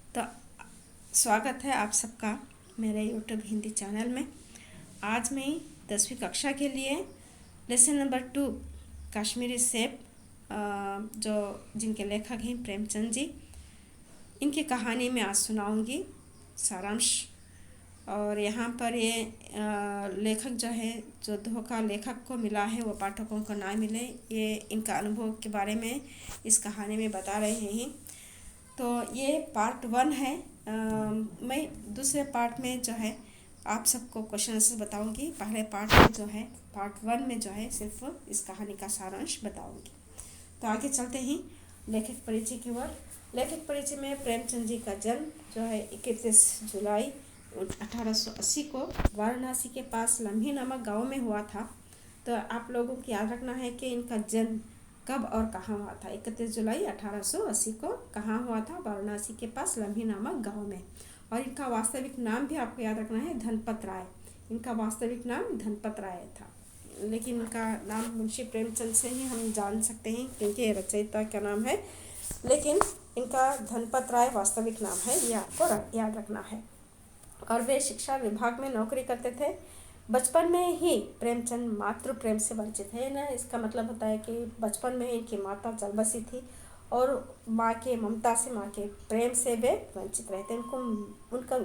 तो स्वागत है आप सबका मेरे यूट्यूब हिंदी चैनल में। आज मैं 10वीं कक्षा के लिए लेसन नंबर 2 कश्मीरी सेब जो जिनके लेखक हैं प्रेमचंद जी, इनकी कहानी मैं आज सुनाऊंगी सारांश। और यहाँ पर ये लेखक जो है, जो धोखा लेखक को मिला है वो पाठकों को ना मिले, ये इनका अनुभव के बारे में इस कहानी में बता रहे हैं। तो ये पार्ट 1 है। मैं दूसरे पार्ट में जो है आप सबको क्वेश्चन आंसर बताऊंगी। पहले पार्ट में जो है, पार्ट 1 में जो है सिर्फ इस कहानी का सारांश बताऊंगी। तो आगे चलते हैं लेखक परिचय की ओर। लेखक परिचय में प्रेमचंद जी का जन्म जो है 31 जुलाई 1880 को वाराणसी के पास लम्ही नामक गांव में हुआ था। तो आप लोगों को याद रखना है कि इनका जन्म कब और कहाँ हुआ था। 31 जुलाई 1880 को कहाँ हुआ था? वाराणसी के पास लम्ही नामक गांव में। और इनका वास्तविक नाम भी आपको याद रखना है, धनपत राय। इनका वास्तविक नाम धनपत राय था, लेकिन इनका नाम मुंशी प्रेमचंद से ही हम जान सकते हैं क्योंकि रचयिता का नाम है, लेकिन इनका धनपत राय वास्तविक नाम है, ये आपको याद रखना है। और वे शिक्षा विभाग में नौकरी करते थे। बचपन में ही प्रेमचंद मातृ प्रेम से वंचित है ना। इसका मतलब होता है कि बचपन में इनकी माता चल बसी थी और माँ के ममता से, माँ के प्रेम से वे वंचित रहे थे।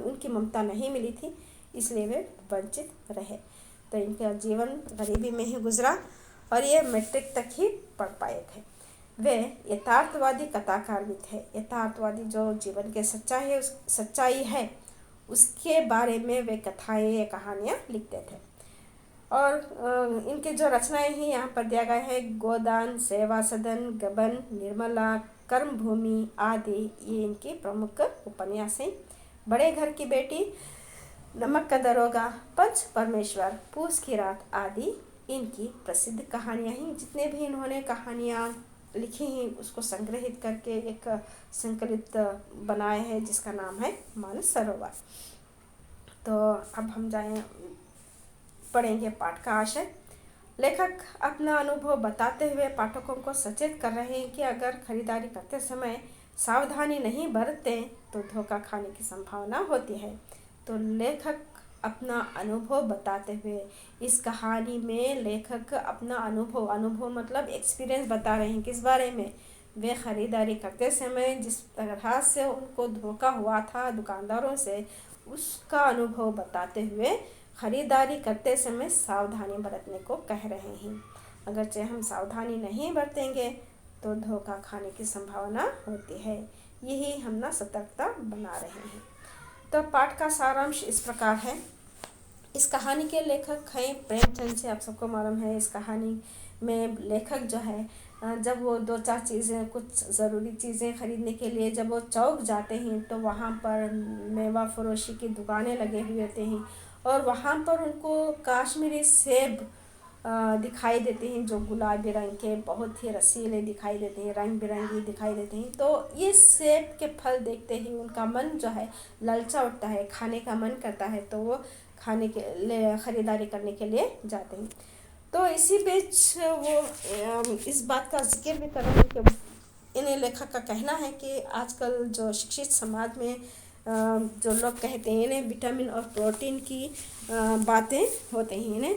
उनकी ममता नहीं मिली थी, इसलिए वे वंचित रहे। तो इनका जीवन गरीबी में ही गुजरा और ये मैट्रिक तक ही पढ़ पाए थे। वे यथार्थवादी कथाकार भी थे। यथार्थवादी जो जीवन के सच्चाई है उसके बारे में वे कथाएँ कहानियाँ लिखते थे। और इनके जो रचनाएं हैं यहाँ पर दिया गया है, गोदान, सेवा सदन, गबन, निर्मला, कर्मभूमि आदि, ये इनकी प्रमुख उपन्यास हैं। बड़े घर की बेटी, नमक का दरोगा, पंच परमेश्वर, पूस की रात आदि इनकी प्रसिद्ध कहानियाँ हैं। जितने भी इन्होंने कहानियाँ लिखी हैं उसको संग्रहित करके एक संकलित बनाए हैं जिसका नाम है मानस सरोवर। तो अब हम पढ़ेंगे पाठ का आशय। लेखक अपना अनुभव बताते हुए पाठकों को सचेत कर रहे हैं कि अगर खरीदारी करते समय सावधानी नहीं बरतते तो धोखा खाने की संभावना होती है। तो लेखक अपना अनुभव बताते हुए, इस कहानी में लेखक अपना अनुभव मतलब एक्सपीरियंस बता रहे हैं। किस बारे में? वे खरीदारी करते समय जिस तरह से उनको धोखा हुआ था दुकानदारों से, उसका अनुभव बताते हुए खरीदारी करते समय सावधानी बरतने को कह रहे हैं। अगरचे हम सावधानी नहीं बरतेंगे तो धोखा खाने की संभावना होती है, यही हम ना सतर्कता बना रहे हैं। तो पाठ का सारांश इस प्रकार है। इस कहानी के लेखक हैं प्रेमचंद जी। आप सबको मालूम है इस कहानी में लेखक जो है, जब वो 2-4 चीज़ें, कुछ ज़रूरी चीज़ें ख़रीदने के लिए जब वो चौक जाते हैं तो वहाँ पर मेवा फरोशी की दुकानें लगे हुए होते हैं और वहाँ पर उनको कश्मीरी सेब दिखाई देते हैं जो गुलाबी रंग के बहुत ही रसीले दिखाई देते हैं, रंग बिरंगी दिखाई देते हैं। तो ये सेब के फल देखते ही उनका मन जो है ललचा उठता है, खाने का मन करता है, तो वो खाने के लिए ख़रीदारी करने के लिए जाते हैं। तो इसी बीच वो इस बात का जिक्र भी कर रहे हैं कि इन्हें लेखक का कहना है कि आजकल जो शिक्षित समाज में जो लोग कहते हैं इन्हें विटामिन और प्रोटीन की बातें होते हैं,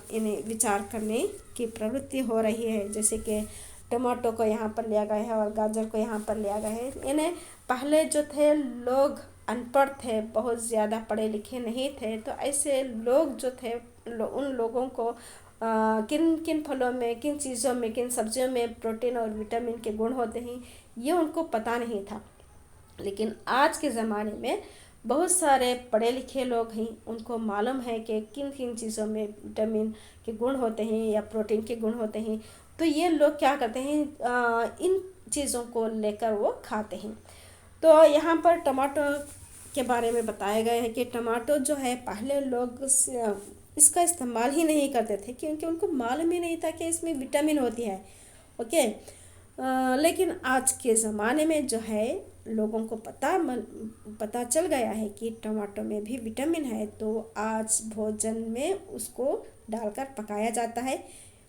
इन्हें विचार करने की प्रवृत्ति हो रही है। जैसे कि टमाटो को यहाँ पर लिया गया है और गाजर को यहाँ पर लिया गया है। इन्हें पहले जो थे लोग अनपढ़ थे, बहुत ज़्यादा पढ़े लिखे नहीं थे, तो ऐसे लोग जो थे उन लोगों को किन किन फलों में, किन चीज़ों में, किन सब्जियों में प्रोटीन और विटामिन के गुण होते हैं ये उनको पता नहीं था। लेकिन आज के ज़माने में बहुत सारे पढ़े लिखे लोग हैं, उनको मालूम है कि किन किन चीज़ों में विटामिन के गुण होते हैं या प्रोटीन के गुण होते हैं। तो ये लोग क्या करते हैं, इन चीज़ों को लेकर वो खाते हैं। तो यहाँ पर टमाटो के बारे में बताया गया है कि टमाटो जो है पहले लोग इसका इस्तेमाल ही नहीं करते थे क्योंकि उनको मालूम ही नहीं था कि इसमें विटामिन होती है। ओके, लेकिन आज के ज़माने में जो है लोगों को पता चल गया है कि टमाटो में भी विटामिन है, तो आज भोजन में उसको डालकर पकाया जाता है।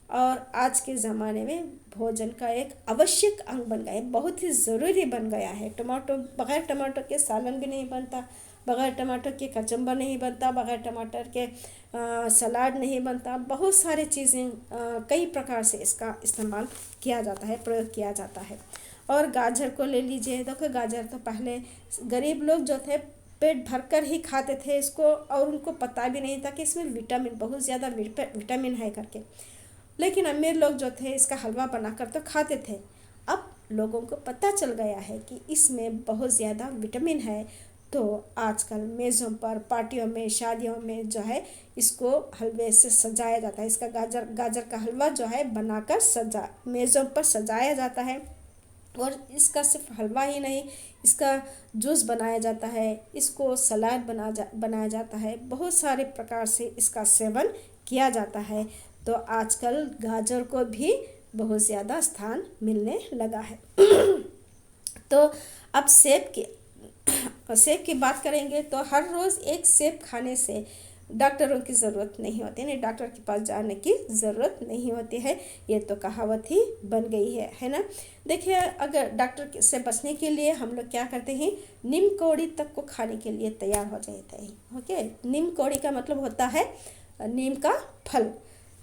और आज के ज़माने में भोजन का एक आवश्यक अंग बन गया है, बहुत ही ज़रूरी बन गया है। टमाटो, बगैर टमाटर के सालन भी नहीं बनता, बगैर टमाटर के कचम्बर नहीं बनता, बगैर टमाटर के सलाद नहीं बनता। बहुत सारी चीज़ें कई प्रकार से इसका इस्तेमाल किया जाता है, प्रयोग किया जाता है। और गाजर को ले लीजिए, देखो गाजर तो पहले गरीब लोग जो थे पेट भरकर ही खाते थे इसको, और उनको पता भी नहीं था कि इसमें विटामिन, बहुत ज़्यादा विटामिन है करके। लेकिन अमीर लोग जो थे इसका हलवा बनाकर तो खाते थे। अब लोगों को पता चल गया है कि इसमें बहुत ज़्यादा विटामिन है, तो आजकल मेज़ों पर, पार्टियों में, शादियों में जो है इसको हलवे से सजाया जाता है। इसका गाजर का हलवा जो है बनाकर मेज़ों पर सजाया जाता है। और इसका सिर्फ हलवा ही नहीं, इसका जूस बनाया जाता है, इसको सलाद बनाया जाता है, बहुत सारे प्रकार से इसका सेवन किया जाता है। तो आजकल गाजर को भी बहुत ज़्यादा स्थान मिलने लगा है। तो अब सेब की बात करेंगे तो हर रोज़ एक सेब खाने से डॉक्टरों की ज़रूरत नहीं होती, नहीं डॉक्टर के पास जाने की ज़रूरत नहीं होती है। ये तो कहावत ही बन गई है ना। देखिए, अगर डॉक्टर से बचने के लिए हम लोग क्या करते हैं, नीम कौड़ी तक को खाने के लिए तैयार हो जाते हैं। ओके, नीम कौड़ी का मतलब होता है नीम का फल।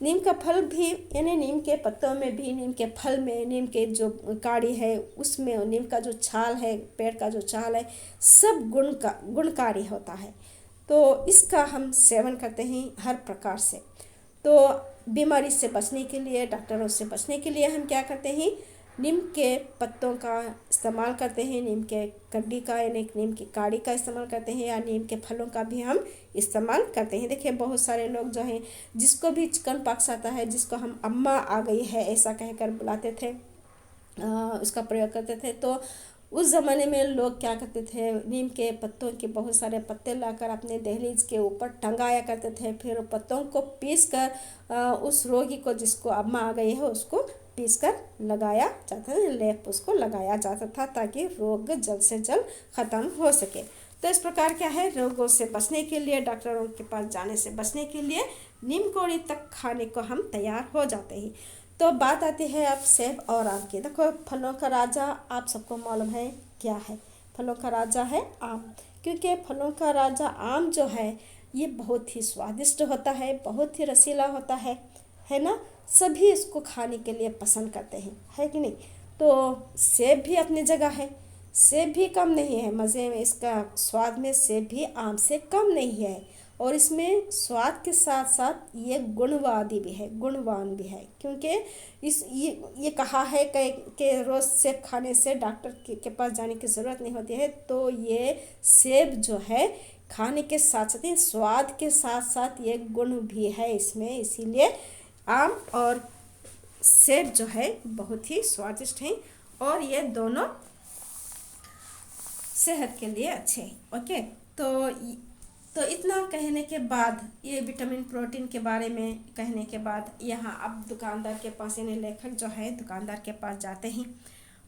नीम का फल भी, यानी नीम के पत्तों में भी, नीम के फल में, नीम के जो काड़ी है उसमें, नीम का जो छाल है, पेड़ का जो छाल है, सब गुणकारी होता है। तो इसका हम सेवन करते हैं हर प्रकार से। तो बीमारी से बचने के लिए, डॉक्टरों से बचने के लिए हम क्या करते हैं, नीम के पत्तों का इस्तेमाल करते हैं, नीम के कड्डी का यानी नीम की काड़ी का इस्तेमाल करते हैं, या नीम के फलों का भी हम इस्तेमाल करते हैं। देखिए, बहुत सारे लोग जो हैं, जिसको भी चिकन पॉक्स आता है, जिसको हम अम्मा आ गई है ऐसा कहकर बुलाते थे, उसका प्रयोग करते थे। तो उस ज़माने में लोग क्या करते थे, नीम के पत्तों के बहुत सारे पत्ते लाकर अपने दहलीज के ऊपर टंगाया करते थे। फिर पत्तों को पीस कर उस रोगी को, जिसको अम्मा आ गई है, उसको पीस कर लगाया जाता था, लेप उसको लगाया जाता था, ताकि रोग जल्द से जल्द ख़त्म हो सके। तो इस प्रकार क्या है, रोगों से बचने के लिए, डॉक्टरों के पास जाने से बचने के लिए नीम कौड़ी तक खाने को हम तैयार हो जाते हैं। तो बात आती है अब सेब और आम की। देखो, फलों का राजा आप सबको मालूम है क्या है, फलों का राजा है आम। क्योंकि फलों का राजा आम जो है ये बहुत ही स्वादिष्ट होता है, बहुत ही रसीला होता है ना। सभी इसको खाने के लिए पसंद करते हैं, है कि नहीं। तो सेब भी अपनी जगह है, सेब भी कम नहीं है मज़े में, इसका स्वाद में सेब भी आम से कम नहीं है। और इसमें स्वाद के साथ साथ ये गुणवादी भी है, गुणवान भी है। क्योंकि ये कहा है कि रोज़ सेब खाने से डॉक्टर के पास जाने की ज़रूरत नहीं होती है। तो ये सेब जो है खाने के साथ साथ, स्वाद के साथ साथ ये गुण भी है इसमें, इसीलिए आम और सेब जो है बहुत ही स्वादिष्ट हैं, और ये दोनों सेहत के लिए अच्छे हैं। ओके, तो इतना कहने के बाद, ये विटामिन प्रोटीन के बारे में कहने के बाद, यहाँ अब दुकानदार के पास, यानी लेखक जो है दुकानदार के पास जाते हैं।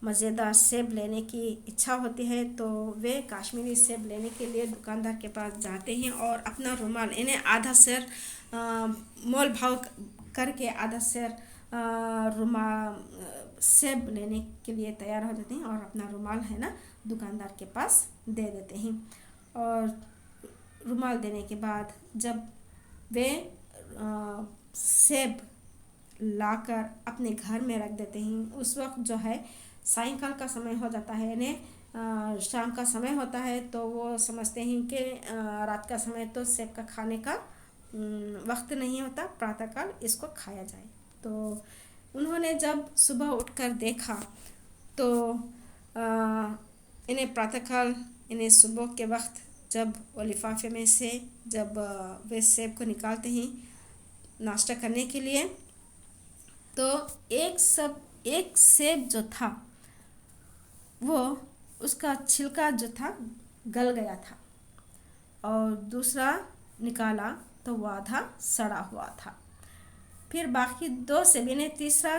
मज़ेदार सेब लेने की इच्छा होती है तो वे कश्मीरी सेब लेने के लिए दुकानदार के पास जाते हैं, और अपना रुमाल, यानी आधा शेर मोल भाव करके आधा शेर सेब लेने के लिए तैयार हो जाते हैं, और अपना रुमाल है ना दुकानदार के पास दे देते हैं। और रुमाल देने के बाद जब वे सेब लाकर अपने घर में रख देते हैं, उस वक्त जो है सायंकाल का समय हो जाता है, यानी शाम का समय होता है। तो वो समझते हैं कि रात का समय तो सेब का खाने का वक्त नहीं होता, प्रातःकाल इसको खाया जाए। तो उन्होंने जब सुबह उठकर देखा तो इन्हें प्रातःकाल, इन्हें सुबह के वक्त जब वो लिफाफे में से जब वे सेब को निकालते हैं नाश्ता करने के लिए, तो एक सेब जो था वो, उसका छिलका जो था गल गया था, और दूसरा निकाला तो वो आधा सड़ा हुआ था। फिर बाकी दो सेब, यानी तीसरा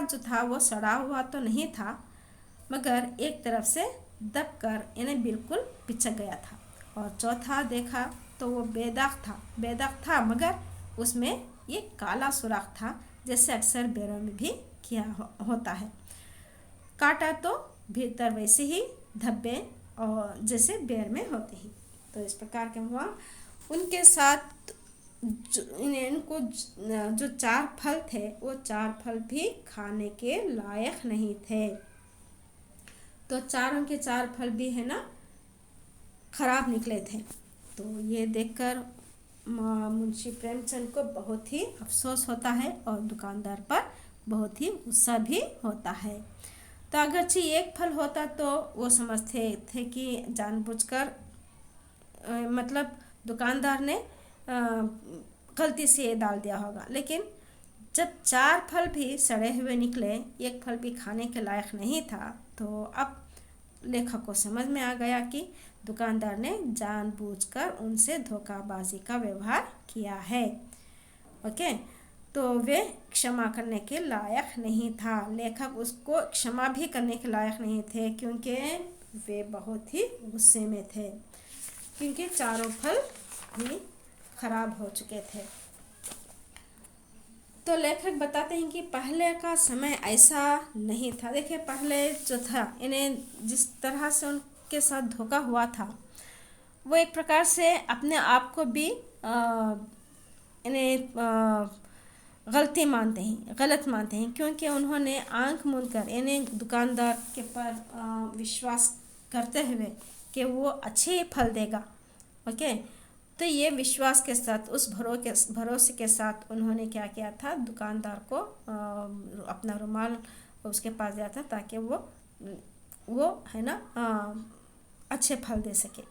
जो था वो सड़ा हुआ तो नहीं था, मगर एक तरफ से दबकर यानी बिल्कुल पिचक गया था। और चौथा देखा तो वो बेदाग था मगर उसमें ये काला सुराख था, जैसे अक्सर बेरों में भी किया होता है। काटा तो भीतर वैसे ही धब्बे और जैसे बेर में होते हैं। तो इस प्रकार के हुआ। उनके साथ इनको जो 4 फल थे वो 4 फल भी खाने के लायक नहीं थे। तो चारों के 4 फल भी है ना खराब निकले थे। तो ये देखकर मुंशी प्रेमचंद को बहुत ही अफसोस होता है और दुकानदार पर बहुत ही गुस्सा भी होता है। तो अगरचे एक फल होता तो वो समझते थे कि जानबूझकर मतलब दुकानदार ने गलती से ये डाल दिया होगा, लेकिन जब 4 फल भी सड़े हुए निकले, एक फल भी खाने के लायक नहीं था, तो अब लेखक को समझ में आ गया कि दुकानदार ने जानबूझकर उनसे धोखाबाजी का व्यवहार किया है। ओके, तो वे क्षमा करने के लायक नहीं था। लेखक उसको क्षमा भी करने के लायक नहीं थे, क्योंकि वे बहुत ही गुस्से में थे, क्योंकि चारों फल भी खराब हो चुके थे। तो लेखक बताते हैं कि पहले का समय ऐसा नहीं था। देखिए, पहले जो था, इन्हें जिस तरह से उनके साथ धोखा हुआ था, वो एक प्रकार से अपने आप को भी इन्हें गलत मानते हैं, क्योंकि उन्होंने आंख मूंद कर इन्हें दुकानदार के पर विश्वास करते हुए कि वो अच्छे फल देगा। ओके, तो ये विश्वास के साथ, उस भरोसे के साथ उन्होंने क्या किया था, दुकानदार को अपना रुमाल उसके पास दिया था, ताकि वो है ना अच्छे फल दे सके।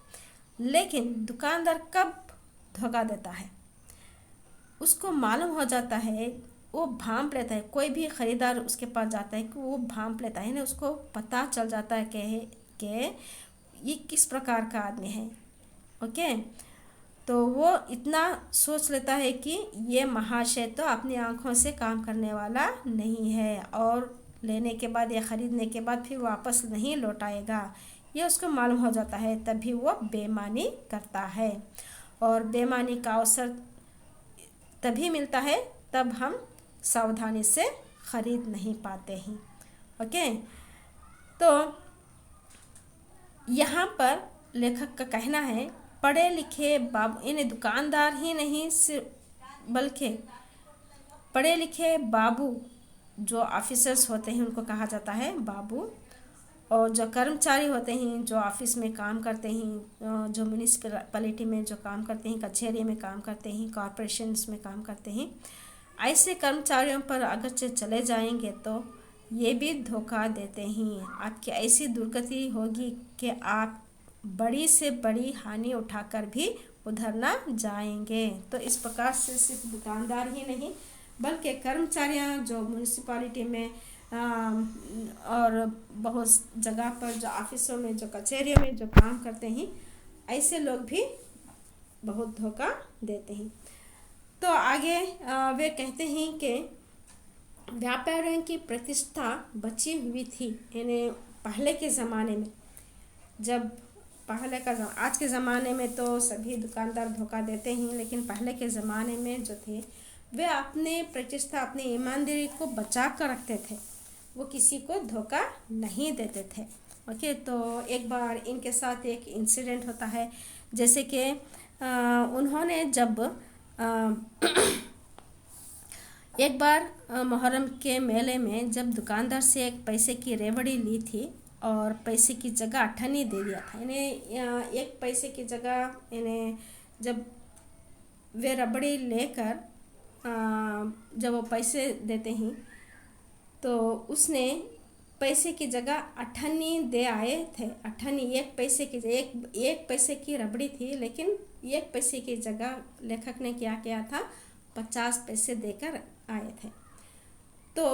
लेकिन दुकानदार कब धोखा देता है, उसको मालूम हो जाता है, वो भांप लेता है। कोई भी ख़रीदार उसके पास जाता है कि वो भांप लेता है ना, उसको पता चल जाता है कि ये किस प्रकार का आदमी है। ओके, तो वो इतना सोच लेता है कि ये महाशय तो अपनी आँखों से काम करने वाला नहीं है, और लेने के बाद या ख़रीदने के बाद फिर वापस नहीं लौटाएगा, ये उसको मालूम हो जाता है। तभी वो बेईमानी करता है, और बेईमानी का अवसर तभी मिलता है तब हम सावधानी से ख़रीद नहीं पाते हैं। ओके, तो यहाँ पर लेखक का कहना है, पढ़े लिखे बाबू, इन्हें दुकानदार ही नहीं सिर्फ बल्कि पढ़े लिखे बाबू जो ऑफिसर्स होते हैं उनको कहा जाता है बाबू, और जो कर्मचारी होते हैं जो ऑफिस में काम करते हैं, जो म्यूनिसिपैलिटी में जो काम करते हैं, कचहरी में काम करते हैं, कॉरपोरेशंस में काम करते हैं, ऐसे कर्मचारियों पर अगर चले जाएंगे तो ये भी धोखा देते हैं। आपकी ऐसी दुर्गति होगी कि आप बड़ी से बड़ी हानि उठाकर भी उधर ना जाएंगे। तो इस प्रकार से सिर्फ दुकानदार ही नहीं बल्कि कर्मचारियां जो म्यूनिसिपैलिटी में और बहुत जगह पर जो ऑफिसों में, जो कचहरियों में जो काम करते हैं, ऐसे लोग भी बहुत धोखा देते हैं। तो आगे वे कहते हैं कि व्यापारियों की प्रतिष्ठा बची हुई थी। इन्हें पहले के ज़माने में, जब पहले का आज के ज़माने में तो सभी दुकानदार धोखा देते हैं, लेकिन पहले के ज़माने में जो थे वे अपने प्रतिष्ठा, अपनी ईमानदारी को बचा कर रखते थे, वो किसी को धोखा नहीं देते थे। ओके, तो एक बार इनके साथ एक इंसिडेंट होता है, जैसे कि उन्होंने जब एक बार मुहर्रम के मेले में जब दुकानदार से एक पैसे की रेवड़ी ली थी और पैसे की जगह अठन्नी दे दिया था। इन्हें एक पैसे की जगह, इन्हें जब वे रबड़ी लेकर जब वो पैसे देते हैं तो उसने पैसे की जगह अठन्नी दे आए थे। अठन्नी एक पैसे की, एक पैसे की रबड़ी थी, लेकिन एक पैसे की जगह लेखक ने क्या किया था, 50 पैसे देकर आए थे। तो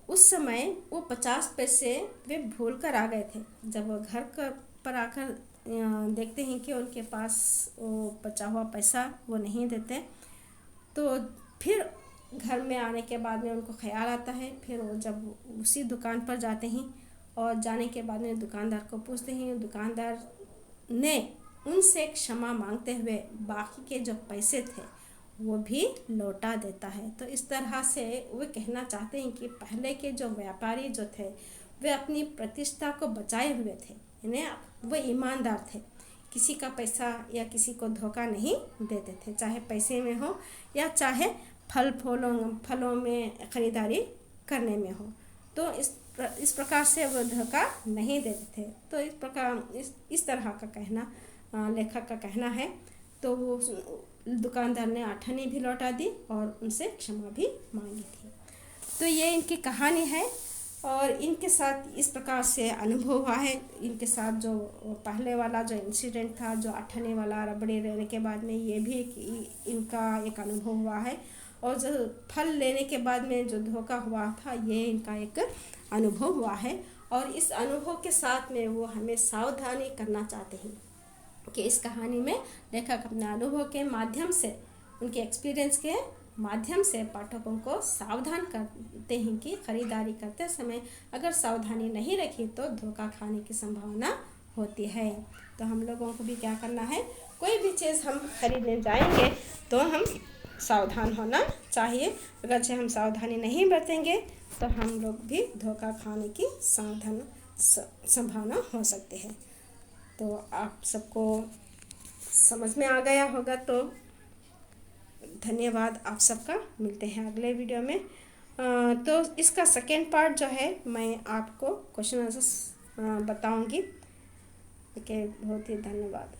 उस समय वो 50 पैसे वे भूल कर आ गए थे। जब वो घर पर आकर देखते हैं कि उनके पास वो बचा हुआ पैसा वो नहीं देते, तो फिर घर में आने के बाद में उनको ख्याल आता है। फिर वो जब उसी दुकान पर जाते हैं और जाने के बाद में दुकानदार को पूछते हैं, दुकानदार ने उनसे क्षमा मांगते हुए बाकी के जो पैसे थे वो भी लौटा देता है। तो इस तरह से वे कहना चाहते हैं कि पहले के जो व्यापारी जो थे वे अपनी प्रतिष्ठा को बचाए हुए थे, यानी वो ईमानदार थे, किसी का पैसा या किसी को धोखा नहीं देते थे, चाहे पैसे में हो या चाहे फलों में खरीदारी करने में हो। तो इस प्रकार से वो धोखा नहीं देते थे। तो इस तरह का कहना लेखक का कहना है। तो वो दुकानदार ने आठनी भी लौटा दी और उनसे क्षमा भी मांगी थी। तो ये इनकी कहानी है और इनके साथ इस प्रकार से अनुभव हुआ है। इनके साथ जो पहले वाला जो इंसिडेंट था, जो आठने वाला रबड़ी लेने के बाद में, ये भी इनका एक अनुभव हुआ है। और जो फल लेने के बाद में जो धोखा हुआ था, ये इनका एक अनुभव हुआ है। और इस अनुभव के साथ में वो हमें सावधानी करना चाहते हैं कि इस कहानी में लेखक अपने अनुभव के माध्यम से, उनके एक्सपीरियंस के माध्यम से पाठकों को सावधान करते हैं कि खरीदारी करते समय अगर सावधानी नहीं रखी तो धोखा खाने की संभावना होती है। तो हम लोगों को भी क्या करना है, कोई भी चीज़ हम खरीदने जाएंगे तो हम सावधान होना चाहिए। अगर से हम सावधानी नहीं बरतेंगे तो हम लोग भी धोखा खाने की संभावना हो सकती है। तो आप सबको समझ में आ गया होगा। तो धन्यवाद आप सबका। मिलते हैं अगले वीडियो में। तो इसका सेकेंड पार्ट जो है मैं आपको क्वेश्चन आंसर बताऊंगी। ओके, बहुत ही धन्यवाद।